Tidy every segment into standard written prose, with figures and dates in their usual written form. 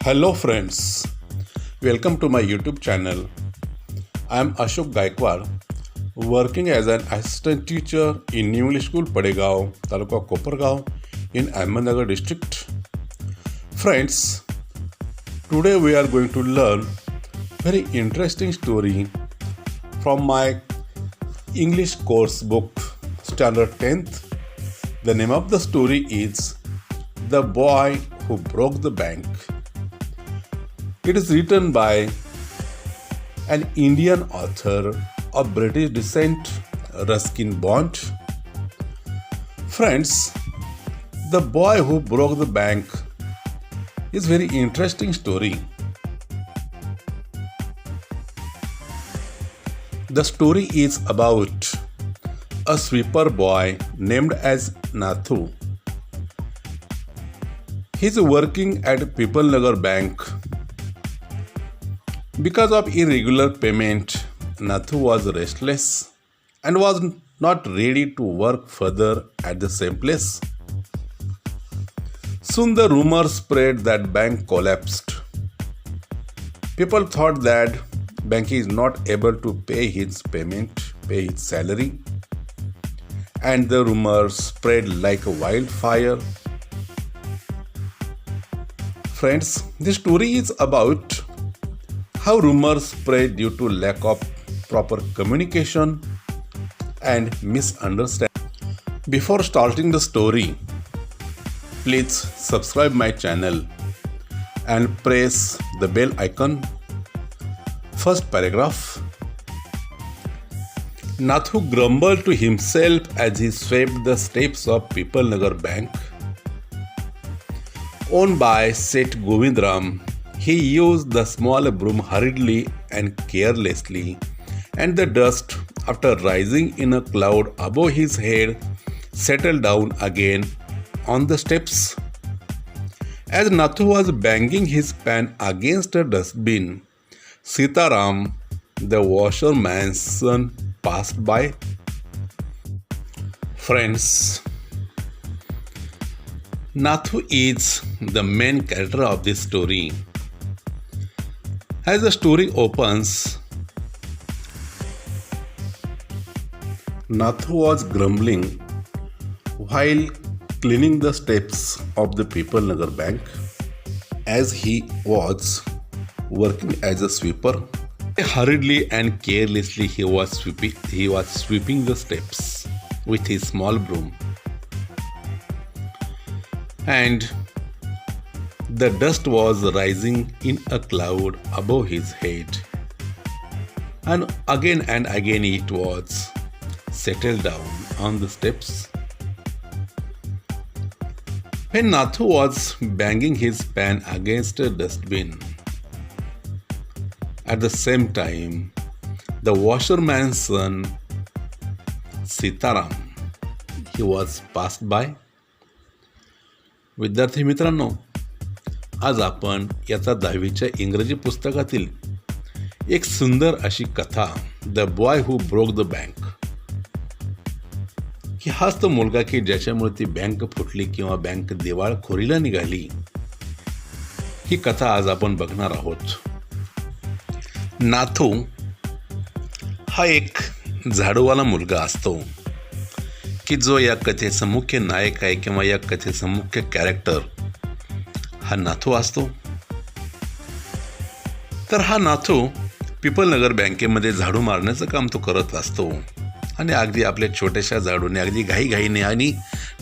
Hello friends, welcome to my YouTube channel. I am Ashok Gaikwad, working as an assistant teacher in New English School Padegaon, Taluka Kopargaon in Ahmednagar district. Friends, today we are going to learn very interesting story from my English course book, Standard 10th. The name of the story is The Boy Who Broke the Bank. It is written by an Indian author of British descent, Ruskin Bond. Friends, The Boy Who Broke the Bank is very interesting story. The story is about a sweeper boy named as Nathu. He is working at Pipalnagar Bank. Because of irregular payment, Nathu was restless and was not ready to work further at the same place. Soon the rumor spread that bank collapsed. People thought that bank is not able to pay his salary, and the rumor spread like a wildfire. Friends, this story is about how rumors spread due to lack of proper communication and misunderstanding. Before starting the story, please subscribe my channel and press the bell icon. First paragraph. Nathu grumbled to himself as he swept the steps of Pipalnagar Bank. Owned by Seth Govindram, he used the small broom hurriedly and carelessly, and the dust, after rising in a cloud above his head, settled down again on the steps. As Nathu was banging his pan against a dustbin, Sitaram, the washerman's son, passed by. Friends, Nathu is the main character of this story. As the story opens, Nathu was grumbling while cleaning the steps of the Pipalnagar Bank. As he was working as a sweeper, hurriedly and carelessly he was sweeping the steps with his small broom, and the dust was rising in a cloud above his head, and again it was settled down on the steps. When Nathu was banging his pan against a dustbin, at the same time, the washerman's son, Sitaram, he was passed by. विद्यार्थी मित्रांनो, आज आपण याचा 10वीच्या इंग्रजी पुस्तकातील एक सुंदर अशी कथा the boy who broke the bank, की हाच तो मुलगा की ज्याच्यामुळे ती बँक फुटली किंवा बँक दिवाळखोरीला निघाली, ही कथा आज आपण बघणार आहोत. नाथू हा एक झाडूवाला मुलगा असतो की जो या कथेचा मुख्य नायक आहे किंवा या कथेचा मुख्य कॅरेक्टर हा नाथू असतो. तर हा नाथू पिपलनगर बँकेमध्ये झाडू मारण्याचं काम तो करत असतो, आणि अगदी आपल्या छोट्याशा झाडूने अगदी घाईघाईने आणि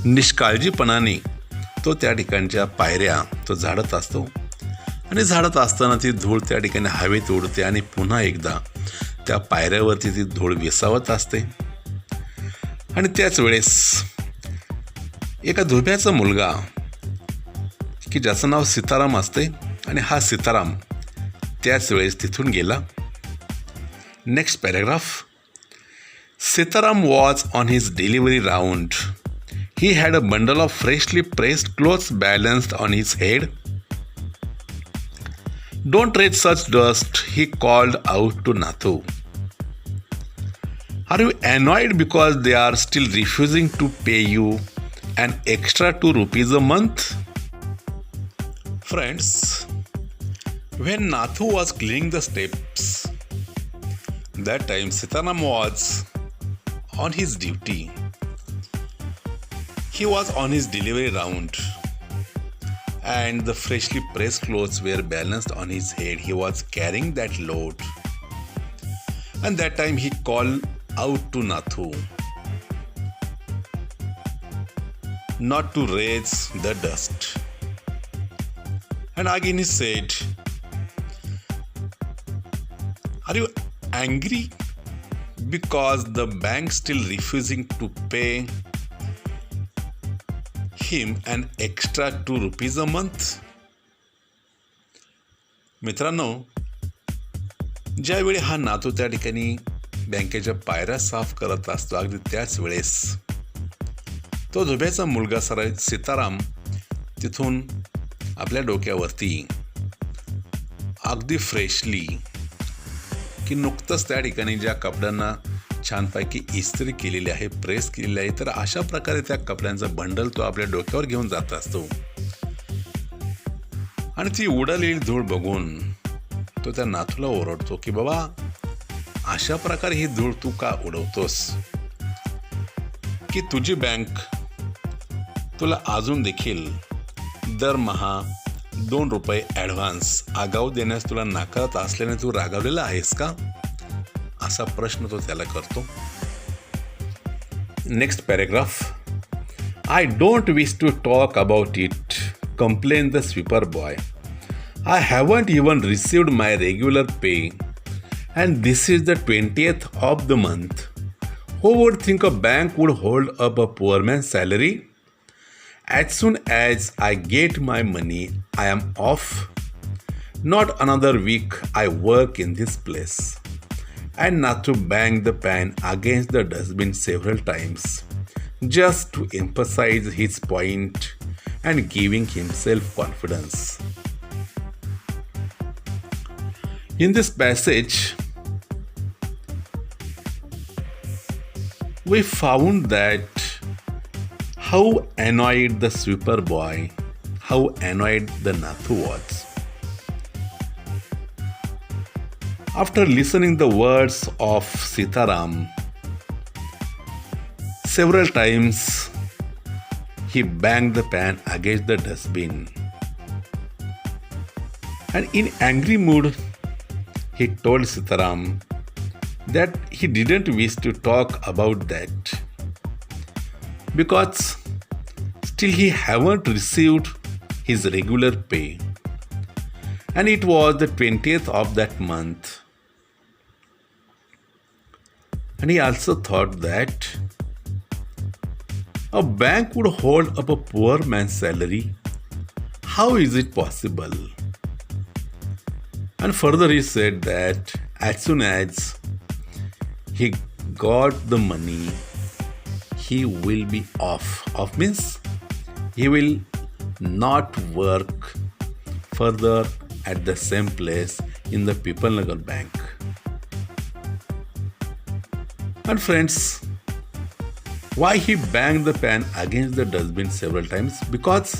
निष्काळजीपणाने तो त्या ठिकाणच्या पायऱ्या तो झाडत असतो, आणि झाडत असताना ती धूळ त्या ठिकाणी हवेत उडते आणि पुन्हा एकदा त्या पायऱ्यावरती ती धूळ विसावत असते. आणि त्याच वेळेस एका धोब्याचा मुलगा की ज्याचं नाव सीताराम असते, आणि हा सीताराम त्याच वेळेस तिथून गेला. Next paragraph. Sitaram was on his delivery round. He had a bundle of freshly pressed clothes balanced on his head. Don't tread such dust, he called out to Nathu. Are you annoyed because they are still refusing to pay you an extra 2 rupees a month? Friends, When Nathu was cleaning the steps, that time Sitaram was on his duty. He was on his delivery round, and the freshly pressed clothes were balanced on his head. He was carrying that load, and that time he called out to Nathu not to raise the dust. And again he said, "Are you angry because the bank still refusing to pay him an extra ₹2 a month?" मित्रांनो, ज्यावेळी हा नातू त्या ठिकाणी बँकेच्या पायऱ्या साफ करत असतो, अगदी त्याच वेळेस तो धोब्याचा मुलगा सीताराम तिथून आपल्या डोक्यावरती अगदी फ्रेशली की नुकतंच त्या ठिकाणी ज्या कपड्यांना छानपैकी इस्त्री केलेली आहे, प्रेस केलेली आहे, तर अशा प्रकारे त्या कपड्यांचं बंडल तो आपल्या डोक्यावर घेऊन जात असतो. आणि ती उडालेली धूळ बघून तो त्या नाथूला ओरडतो की बाबा, अशा प्रकारे ही धूळ तू का उडवतोस? की तुझी बँक तुला अजून देखील दरमहा ₹2 ॲडव्हान्स आगाऊ देण्यास तुला नाकारत असल्याने तू रागावलेला आहेस का? असा प्रश्न तो त्याला करतो. Next paragraph. "I don't wish to talk about it," complained the sweeper boy. "I haven't even received my regular pay, and this is the 20th of the month. Who would think a bank would hold up a poor man's salary? As soon as I get my money, I am off. Not another week I work in this place." And Nathu banged the pan against the dustbin several times, just to emphasize his point and giving himself confidence. In this passage, we found that how annoyed the sweeper boy, how annoyed the Nathu was. After listening the words of Sitaram several times, he banged the pan against the dustbin. And in angry mood, he told Sitaram that he didn't wish to talk about that because still he haven't received his regular pay, and it was the 20th of that month. And he also thought that a bank would hold up a poor man's salary. How is it possible? And further he said that as soon as he got the money, he will be off. Off means he will not work further at the same place in the People Nagar Bank. And friends, why he banged the pan against the dustbin several times? Because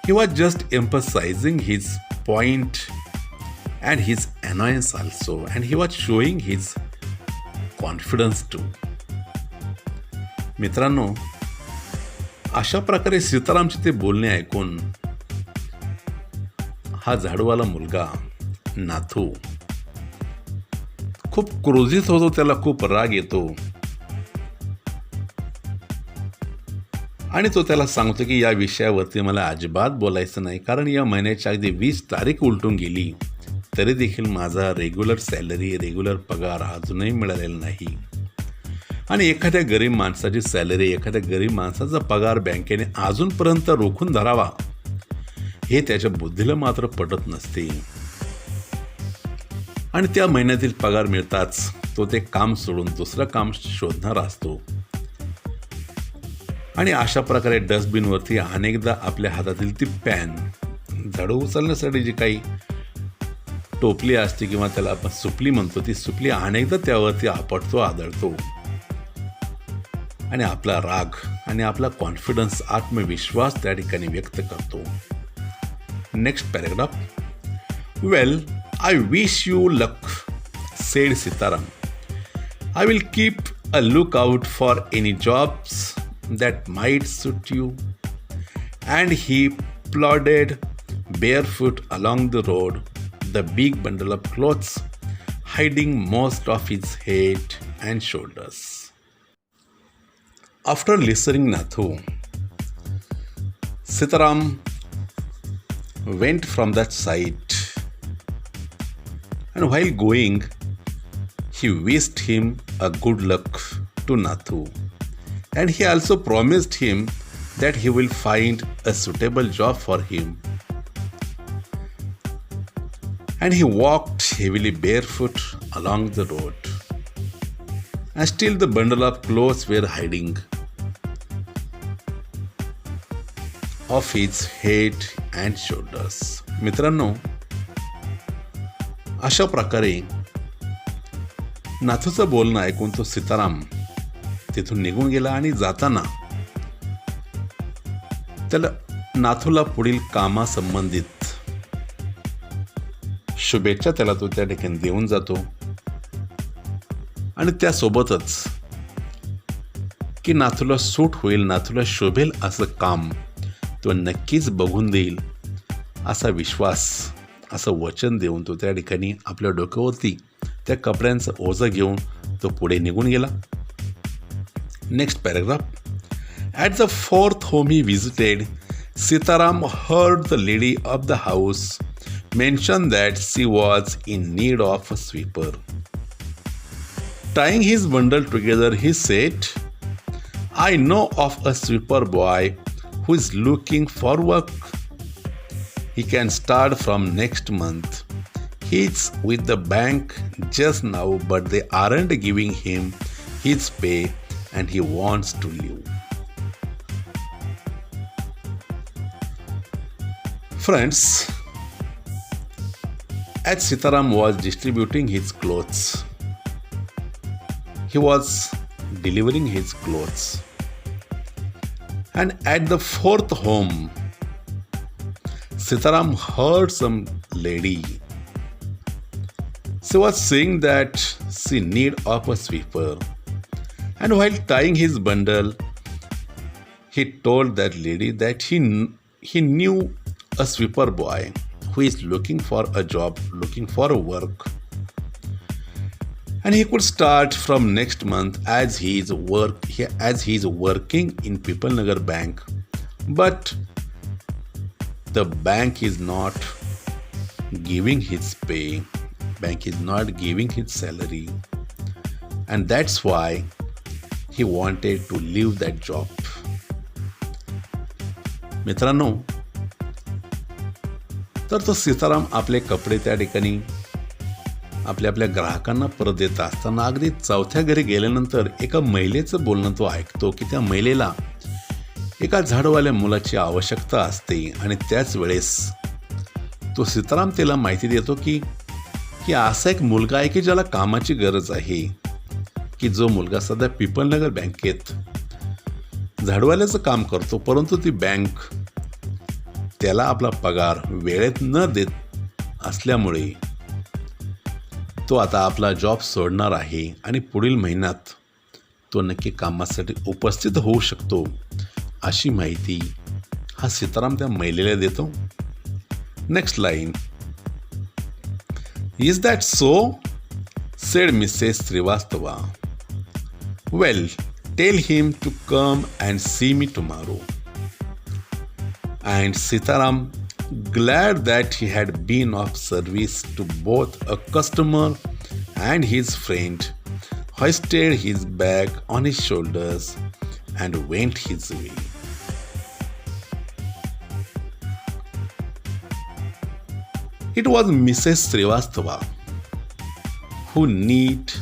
he was just emphasizing his point and his annoyance also, and he was showing his confidence too. मित्रांनो, अशा प्रकारे सीतारामचे ते बोलणे ऐकून हा झाडूवाला मुलगा नाथू खूप क्रोधित होतो, त्याला खूप राग येतो आणि तो त्याला सांगतो की या विषयावरती मला अजिबात बोलायचं नाही, कारण या महिन्याची अगदी 20 तारीख उलटून गेली तरी देखील माझा रेग्युलर सॅलरी, रेग्युलर पगार अजूनही मिळालेला नाही. आणि एखाद्या गरीब माणसाची सॅलरी, एखाद्या गरीब माणसाचा पगार बँकेने अजूनपर्यंत रोखून धरावा हे त्याच्या बुद्धीला मात्र पटत नसते. आणि त्या महिन्यातील पगार मिळताच तो ते काम सोडून दुसरं काम शोधणार असतो. आणि अशा प्रकारे डस्टबिनवरती अनेकदा आपल्या हातातील ती पॅन, झाडू उचलण्यासाठी जी काही टोपली असते किंवा त्याला आपण सुपली म्हणतो, ती सुपली अनेकदा त्यावरती आपटतो, आदळतो आणि आपला राग आणि आपला कॉन्फिडन्स, आत्मविश्वास त्या ठिकाणी व्यक्त करतो. Next paragraph. Well, I wish you luck, said Sitaram. I will keep a lookout for any jobs that might suit you. And he plodded barefoot along the road, the big bundle of clothes hiding most of his head and shoulders. After listening Nathu, Sitaram went from that sight, and while going, he wished him a good luck to Nathu, and he also promised him that he will find a suitable job for him. And he walked heavily barefoot along the road, and still the bundle of clothes were hiding of his head and shoulders. मित्रांनो, अशा प्रकारे नाथूचं बोलणं ऐकून तो सीताराम तिथून निघून गेला आणि जाताना त्याला नाथूला पुढील कामासंबंधित शुभेच्छा त्याला तो त्या ठिकाणी देऊन जातो आणि त्यासोबतच की नाथूला सूट होईल, नाथूला शोभेल असं काम तो नक्कीच बघून देईल असा विश्वास, असं वचन देऊन तो त्या ठिकाणी आपल्या डोक्यावरती त्या कपड्यांचं ओझं घेऊन तो पुढे निघून गेला. Next paragraph. At the fourth home he visited, Sitaram heard the lady of the house mention that she was in need of a sweeper. Tying his bundle together, he said, I know of a sweeper boy who is looking for work. He can start from next month. He's with the bank just now, but they aren't giving him his pay and he wants to leave. Friends, as Sitaram was distributing his clothes, he was delivering his clothes. And at the fourth home, Sitaram heard some lady. She was saying that she need of a sweeper. And while tying his bundle, he told that lady that he knew a sweeper boy who is looking for a job, looking for a work. And he could start from next month as he is working in People Nagar Bank. But the bank is not giving his pay. Bank is not giving his salary. And that's why he wanted to leave that job. मित्रांनो, तर तो सीताराम आपले कपडे त्या ठिकाणी आपल्या ग्राहकांना परत देत असताना अगदी चौथ्या घरी गेल्यानंतर एका महिलेचं बोलणं तो ऐकतो की त्या महिलेला एका झाडवाल्या मुलाची आवश्यकता असते. आणि त्याच वेळेस तो सीताराम तिला माहिती देतो की असा एक मुलगा आहे की ज्याला कामाची गरज आहे, की जो मुलगा सध्या पिपलनगर बँकेत झाडवाल्याचं काम करतो, परंतु ती बँक त्याला आपला पगार वेळेत न देत असल्यामुळे तो आता आपला जॉब सोडणार आहे आणि पुढील महिन्यात तो नक्की कामासाठी उपस्थित होऊ शकतो अशी माहिती हा सीताराम त्या महिलेला देतो. Next line. Is that so? said Mrs. Srivastava. Well, tell him to come and see me tomorrow. And Sitaram, glad that he had been of service to both a customer and his friend, hoisted his bag on his shoulders and went his way. It was Mrs. Srivastava who needed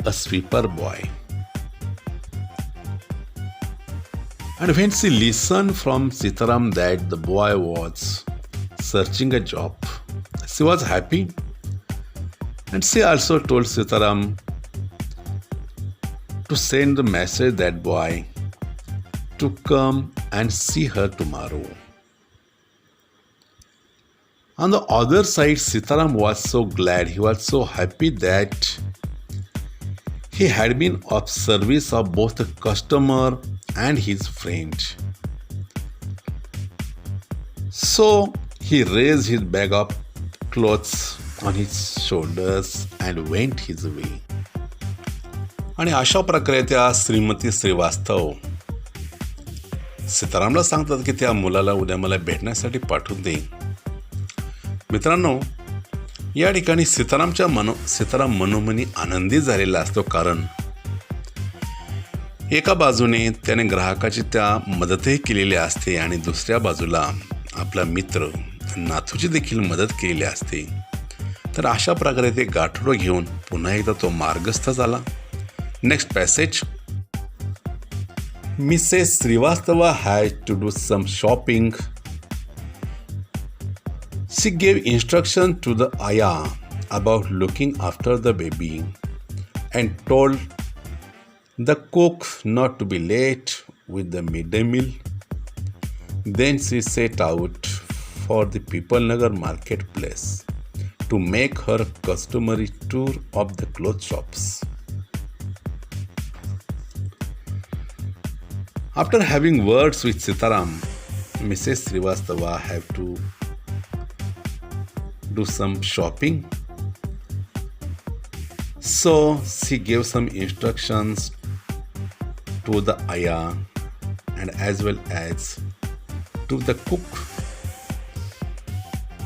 a sweeper boy. And when she listened from Sitaram that the boy was searching a job, she was happy. And she also told Sitaram to send the message that boy to come and see her tomorrow. On the other side, Sitaram was so glad, he was so happy that he had been of service of both the customer and his friend. So he raised his bag of clothes on his shoulders and went his way. आणि अशा प्रकारे त्या श्रीमती श्रीवास्तव सीतारामला सांगतात की त्या मुलाला उद्या मला भेटण्यासाठी पाठवून दे. मित्रांनो, या ठिकाणी सीताराम मनोमनी आनंदी झालेला असतो, कारण एका बाजूने त्याने ग्राहकाची त्या मदतही केलेली असते आणि दुसऱ्या बाजूला आपला मित्र नाथूची देखील मदत केलेली असते. तर अशा प्रकारे ते गाठोडं घेऊन पुन्हा एकदा तो मार्गस्थ झाला. Next passage. Mrs. Srivastava had to do some shopping. She gave instruction to the ayah about looking after the baby and told the cook not to be late with the midday meal. Then she set out for the People Nagar marketplace to make her customary tour of the clothes shops. After having words with Sitaram, Mrs. Srivastava had to do some shopping. So she gave some instructions to the ayah and as well as to the cook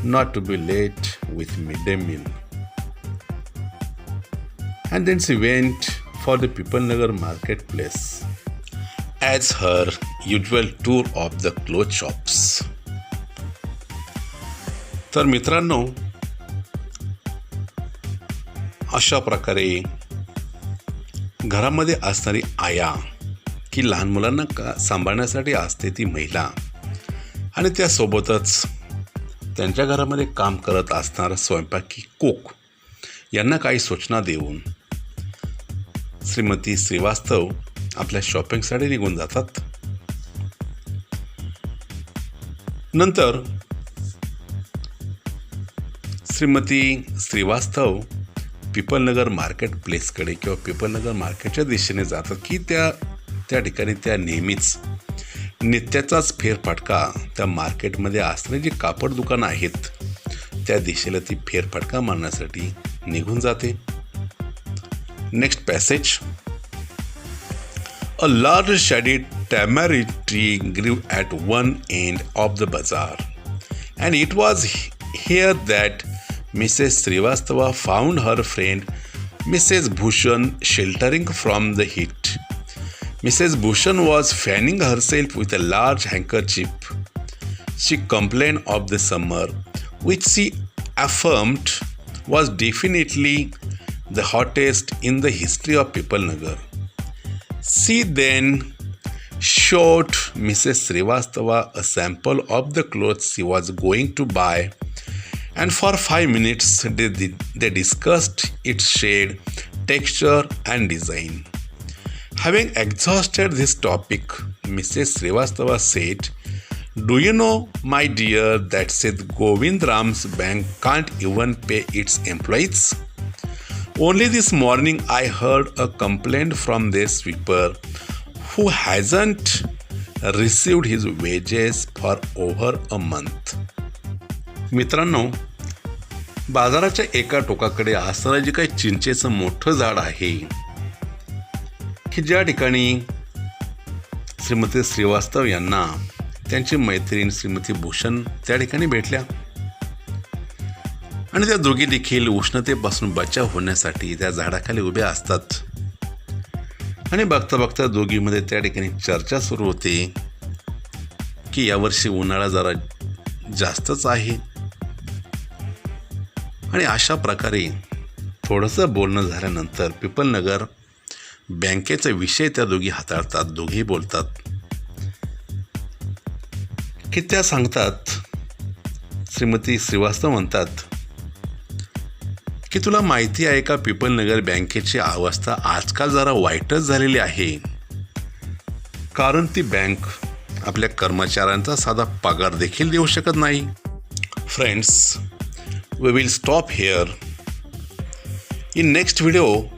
not to be late with midday meal. And then she went for the People Nagar marketplace as her usual tour of the clothes shops. तर मित्रांनो, अशा प्रकारे घरामध्ये असणारी आया की लहान मुलांना सांभाळण्यासाठी असते ती महिला आणि त्यासोबतच त्यांच्या घरामध्ये काम करत असणारा स्वयंपाकी कुक यांना काही सूचना देऊन श्रीमती श्रीवास्तव आपल्या शॉपिंगसाठी निघून जातात. नंतर श्रीमती श्रीवास्तव पिपलनगर मार्केट प्लेसकडे किंवा पिपलनगर मार्केटच्या दिशेने जातात की त्या ठिकाणी त्या नेहमीच नित्याचाच फेरफटका त्या मार्केटमध्ये असणारी जी कापड दुकानं आहेत त्या दिशेला ती फेरफटका मारण्यासाठी निघून जाते. Next passage. A large shaded tamarind tree grew at one end of the bazaar, and it was here that Mrs. Srivastava found her friend Mrs. Bhushan sheltering from the heat. Mrs. Bhushan was fanning herself with a large handkerchief. She complained of the summer, which she affirmed was definitely the hottest in the history of Pipalnagar. She then showed Mrs. Srivastava a sample of the clothes she was going to buy, and for 5 minutes they discussed its shade, texture and design. Having exhausted this topic, Mrs. Srivastava said, "Do you know, my dear, that Seth Govind Ram's bank can't even pay its employees? Only this morning I heard a complaint from their sweeper who hasn't received his wages for over a month." मित्रांनो, बाजाराच्या एका टोकाकडे असणारं जे काही चिंचेचं मोठं झाड आहे की ज्या ठिकाणी श्रीमती श्रीवास्तव यांना त्यांची मैत्रीण श्रीमती भूषण त्या ठिकाणी भेटल्या आणि त्या दोघी देखील उष्णतेपासून बचाव होण्यासाठी त्या झाडाखाली उभ्या असतात. आणि बघता बघता दोघीमध्ये त्या ठिकाणी चर्चा सुरू होते की यावर्षी उन्हाळा जरा जास्तच आहे. आणि अशा प्रकारे थोडंसं बोलणं झाल्यानंतर पिपलनगर बँकेचा विषय त्या दोघी हाताळतात. दोघेही बोलतात की त्या सांगतात, श्रीमती श्रीवास्तव म्हणतात की तुला माहिती आहे का, पिपलनगर बँकेची अवस्था आजकाल जरा वाईटच झालेली आहे, कारण ती बँक आपल्या कर्मचाऱ्यांचा साधा पगार देखील देऊ शकत नाही. Friends, we will stop here. In next video,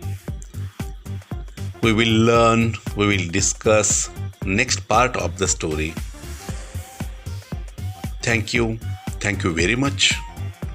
we will learn, we will discuss next part of the story. Thank you very much.